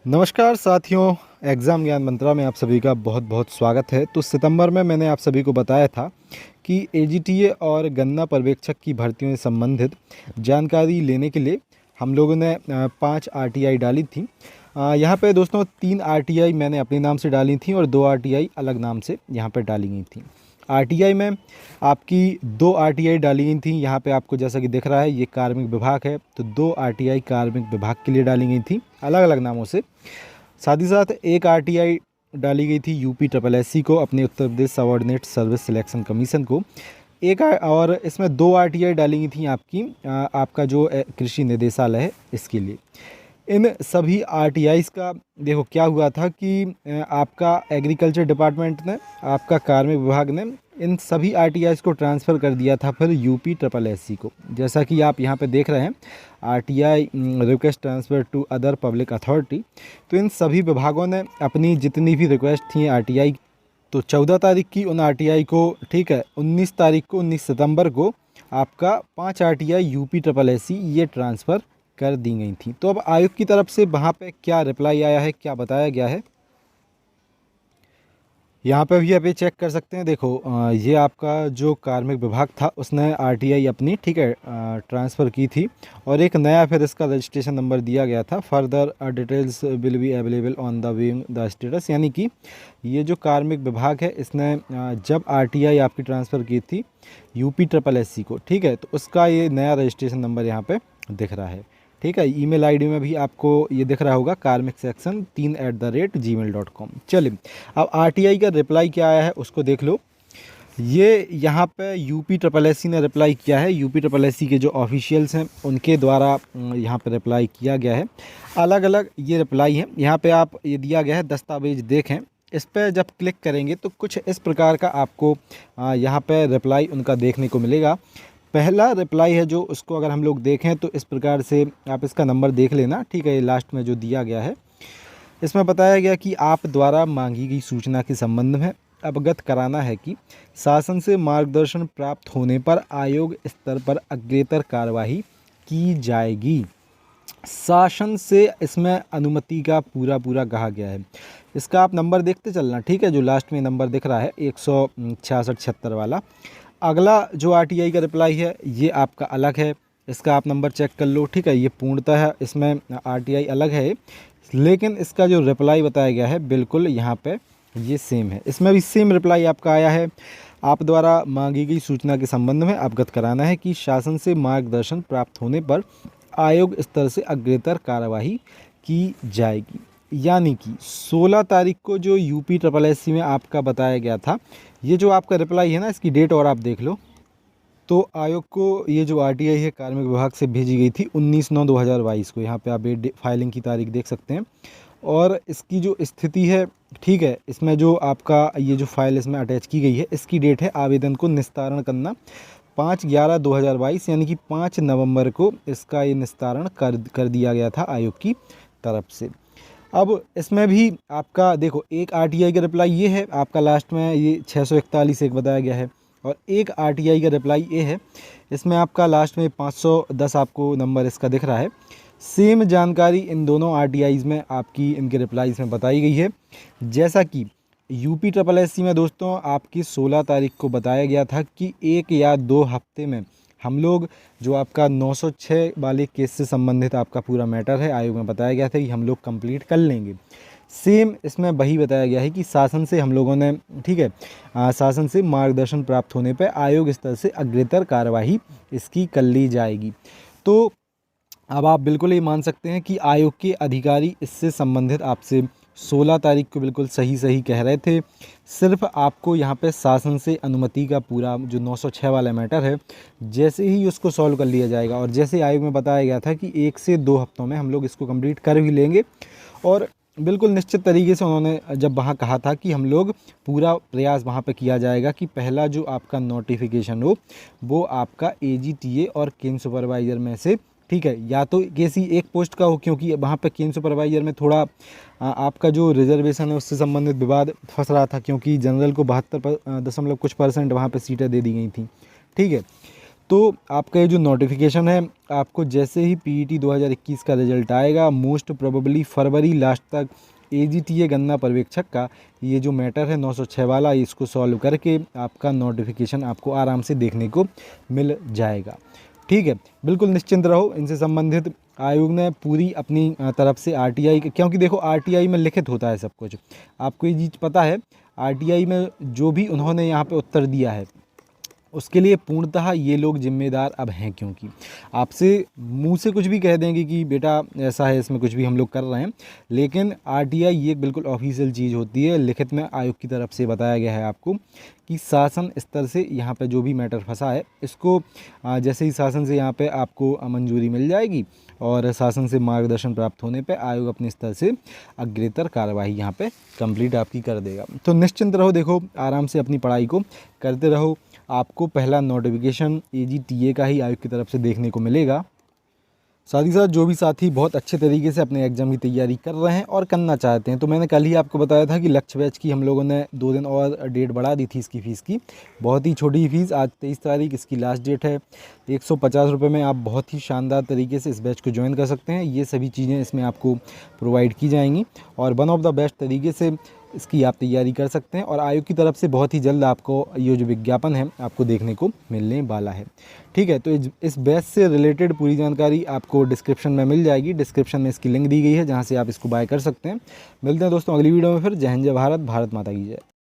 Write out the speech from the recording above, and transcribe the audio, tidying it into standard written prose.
नमस्कार साथियों, एग्ज़ाम ज्ञान मंत्रा में आप सभी का बहुत बहुत स्वागत है। तो सितंबर में मैंने आप सभी को बताया था कि एजीटीए और गन्ना पर्यवेक्षक की भर्तियों से संबंधित जानकारी लेने के लिए हम लोगों ने 5 आरटीआई डाली थी। यहाँ पे दोस्तों 3 आरटीआई मैंने अपने नाम से डाली थी और 2 आरटीआई अलग नाम से यहाँ पर डाली गई थी। आरटीआई में आपकी 2 आरटीआई डाली गई थी। यहाँ पे आपको जैसा कि दिख रहा है ये कार्मिक विभाग है, तो 2 आरटीआई कार्मिक विभाग के लिए डाली गई थी अलग अलग नामों से। साथ ही साथ एक आरटीआई डाली गई थी यूपी ट्रिपल एससी को, अपने Uttar Pradesh subordinate service selection commission को। और इसमें 2 आरटीआई डाली गई थी आपकी आपका जो कृषि निदेशालय है इसके लिए। इन सभी आरटीआईज़ का देखो क्या हुआ था कि आपका एग्रीकल्चर डिपार्टमेंट ने, आपका कार्मिक विभाग ने इन सभी आरटीआईज़ को ट्रांसफ़र कर दिया था फिर यूपी ट्रिपल एससी को। जैसा कि आप यहाँ पे देख रहे हैं, RTI request transfer to other public authority. तो इन सभी विभागों ने अपनी जितनी भी रिक्वेस्ट थी आरटीआई, तो 14 तारीख की उन आरटीआई को, ठीक है, 19 तारीख को 19 सितंबर को आपका 5 आरटीआई यूपी ट्रिपल एससी ये ट्रांसफ़र कर दी गई थी। तो अब आयोग की तरफ से वहाँ पे क्या रिप्लाई आया है, क्या बताया गया है, यहाँ पे भी आप ये चेक कर सकते हैं। देखो ये आपका जो कार्मिक विभाग था उसने आरटीआई अपनी, ठीक है, ट्रांसफ़र की थी और एक नया फिर इसका रजिस्ट्रेशन नंबर दिया गया था। Further details will be available on the viewing the status, यानी कि ये जो कार्मिक विभाग है इसने जब आरटीआई आपकी ट्रांसफ़र की थी यूपी ट्रिपल एससी को, ठीक है, तो उसका ये नया रजिस्ट्रेशन नंबर यहाँ पे दिख रहा है। ठीक है, ईमेल आईडी में भी आपको ये दिख रहा होगा, कार्मिक सेक्शन 3@gmail.com। चलिए अब आरटीआई का रिप्लाई क्या आया है उसको देख लो। ये यहाँ पे यूपी ट्रिपल एससी ने रिप्लाई किया है। यूपी ट्रिपल एससी के जो ऑफिशियल्स हैं उनके द्वारा यहाँ पे रिप्लाई किया गया है। अलग अलग ये रिप्लाई है। यहाँ पे आप ये दिया गया है दस्तावेज देखें, इस पर जब क्लिक करेंगे तो कुछ इस प्रकार का आपको यहाँ पे रिप्लाई उनका देखने को मिलेगा। पहला रिप्लाई है जो, उसको अगर हम लोग देखें तो इस प्रकार से आप इसका नंबर देख लेना, ठीक है। ये लास्ट में जो दिया गया है इसमें बताया गया कि आप द्वारा मांगी गई सूचना के संबंध में अवगत कराना है कि शासन से मार्गदर्शन प्राप्त होने पर आयोग स्तर पर अग्रेतर कार्यवाही की जाएगी। शासन से इसमें अनुमति का पूरा कहा गया है। इसका आप नंबर देखते चलना, ठीक है, जो लास्ट में नंबर दिख रहा है 166-76 वाला। अगला जो आरटीआई का रिप्लाई है ये आपका अलग है, इसका आप नंबर चेक कर लो, ठीक है। ये पूर्णतः है, इसमें आरटीआई अलग है, लेकिन इसका जो रिप्लाई बताया गया है बिल्कुल यहाँ पे ये सेम है। इसमें भी सेम रिप्लाई आपका आया है। आप द्वारा मांगी गई सूचना के संबंध में अवगत कराना है कि शासन से मार्गदर्शन प्राप्त होने पर आयोग स्तर से अग्रेतर कार्यवाही की जाएगी। यानी कि 16 तारीख को जो यूपी ट्रिपल एससी में आपका बताया गया था, ये जो आपका रिप्लाई है ना, इसकी डेट और आप देख लो। तो आयोग को ये जो आरटीआई है कार्मिक विभाग से भेजी गई थी 19/9/2022 को। यहाँ पे आप फाइलिंग की तारीख देख सकते हैं और इसकी जो स्थिति है, ठीक है, इसमें जो आपका ये जो फाइल इसमें अटैच की गई है इसकी डेट है आवेदन को निस्तारण करना 5/11/2022, यानी कि 5 नवंबर को इसका ये निस्तारण कर दिया गया था आयोग की तरफ से। अब इसमें भी आपका देखो एक आरटीआई का रिप्लाई ये है आपका, लास्ट में ये 641 एक बताया गया है, और एक आरटीआई का रिप्लाई ये है, इसमें आपका लास्ट में 510 आपको नंबर इसका दिख रहा है। सेम जानकारी इन दोनों आरटीआईज़ में आपकी इनके रिप्लाईज़ में बताई गई है। जैसा कि यूपी ट्रिपल एससी में दोस्तों आपकी 16 तारीख को बताया गया था कि 1 या 2 हफ्ते में हम लोग जो आपका 906 वाले केस से संबंधित आपका पूरा मैटर है, आयोग में बताया गया था कि हम लोग कंप्लीट कर लेंगे। सेम इसमें वही बताया गया है कि शासन से हम लोगों ने, ठीक है, शासन से मार्गदर्शन प्राप्त होने पर आयोग स्तर से अग्रेतर कार्यवाही इसकी कर ली जाएगी। तो अब आप बिल्कुल ये मान सकते हैं कि आयोग के अधिकारी इससे संबंधित आपसे 16 तारीख को बिल्कुल सही कह रहे थे। सिर्फ आपको यहाँ पे शासन से अनुमति का पूरा जो 906 वाला मैटर है, जैसे ही उसको सॉल्व कर लिया जाएगा और जैसे आयोग में बताया गया था कि 1 से 2 हफ्तों में हम लोग इसको कंप्लीट कर भी लेंगे, और बिल्कुल निश्चित तरीके से उन्होंने जब वहाँ कहा था कि हम लोग पूरा प्रयास वहाँ पे किया जाएगा कि पहला जो आपका नोटिफिकेशन हो वो आपका एजीटीए और केन सुपरवाइज़र में से, ठीक है, या तो किसी एक पोस्ट का हो, क्योंकि वहाँ पे केन सुपरवाइज़र में थोड़ा आपका जो रिजर्वेशन है उससे संबंधित विवाद फंस रहा था, क्योंकि जनरल को 72 दशमलव कुछ % वहाँ पे सीटें दे दी गई थी, ठीक है। तो आपका ये जो नोटिफिकेशन है, आपको जैसे ही पीईटी 2021 का रिजल्ट आएगा, मोस्ट प्रोबेबली फरवरी लास्ट तक एजीटीए गन्ना पर्यवेक्षक का ये जो मैटर है 906 वाला, इसको सॉल्व करके आपका नोटिफिकेशन आपको आराम से देखने को मिल जाएगा। ठीक है, बिल्कुल निश्चिंत रहो। इनसे संबंधित आयोग ने पूरी अपनी तरफ से आरटीआई, क्योंकि देखो आरटीआई में लिखित होता है सब कुछ, आपको ये चीज़ पता है। आरटीआई में जो भी उन्होंने यहाँ पे उत्तर दिया है उसके लिए पूर्णतः ये लोग जिम्मेदार अब हैं, क्योंकि आपसे मुंह से कुछ भी कह देंगे कि बेटा ऐसा है, इसमें कुछ भी हम लोग कर रहे हैं, लेकिन आरटीआई ये एक बिल्कुल ऑफिशियल चीज़ होती है। लिखित में आयोग की तरफ से बताया गया है आपको कि शासन स्तर से यहाँ पे जो भी मैटर फंसा है, इसको जैसे ही शासन से यहाँ पे आपको मंजूरी मिल जाएगी और शासन से मार्गदर्शन प्राप्त होने पे आयोग अपने स्तर से अग्रेतर कार्रवाई यहाँ पे कंप्लीट आपकी कर देगा। तो निश्चिंत रहो, देखो आराम से अपनी पढ़ाई को करते रहो। आपको पहला नोटिफिकेशन एजीटीए का ही आयोग की तरफ से देखने को मिलेगा। साथ ही साथ जो भी साथी बहुत अच्छे तरीके से अपने एग्ज़ाम की तैयारी कर रहे हैं और करना चाहते हैं, तो मैंने कल ही आपको बताया था कि लक्ष्य बैच की हम लोगों ने 2 दिन और डेट बढ़ा दी थी इसकी फ़ीस की। बहुत ही छोटी फ़ीस, आज 23 तारीख इसकी लास्ट डेट है। 150 रुपये में आप बहुत ही शानदार तरीके से इस बैच को ज्वाइन कर सकते हैं। ये सभी चीज़ें इसमें आपको प्रोवाइड की जाएंगी और वन ऑफ द बेस्ट तरीके से इसकी आप तैयारी कर सकते हैं। और आयोग की तरफ से बहुत ही जल्द आपको ये जो विज्ञापन है आपको देखने को मिलने वाला है। ठीक है, तो इस बैच से रिलेटेड पूरी जानकारी आपको डिस्क्रिप्शन में मिल जाएगी। डिस्क्रिप्शन में इसकी लिंक दी गई है जहां से आप इसको बाय कर सकते हैं। मिलते हैं दोस्तों अगली वीडियो में फिर। जय हिंद, जय भारत, भारत माता की जय।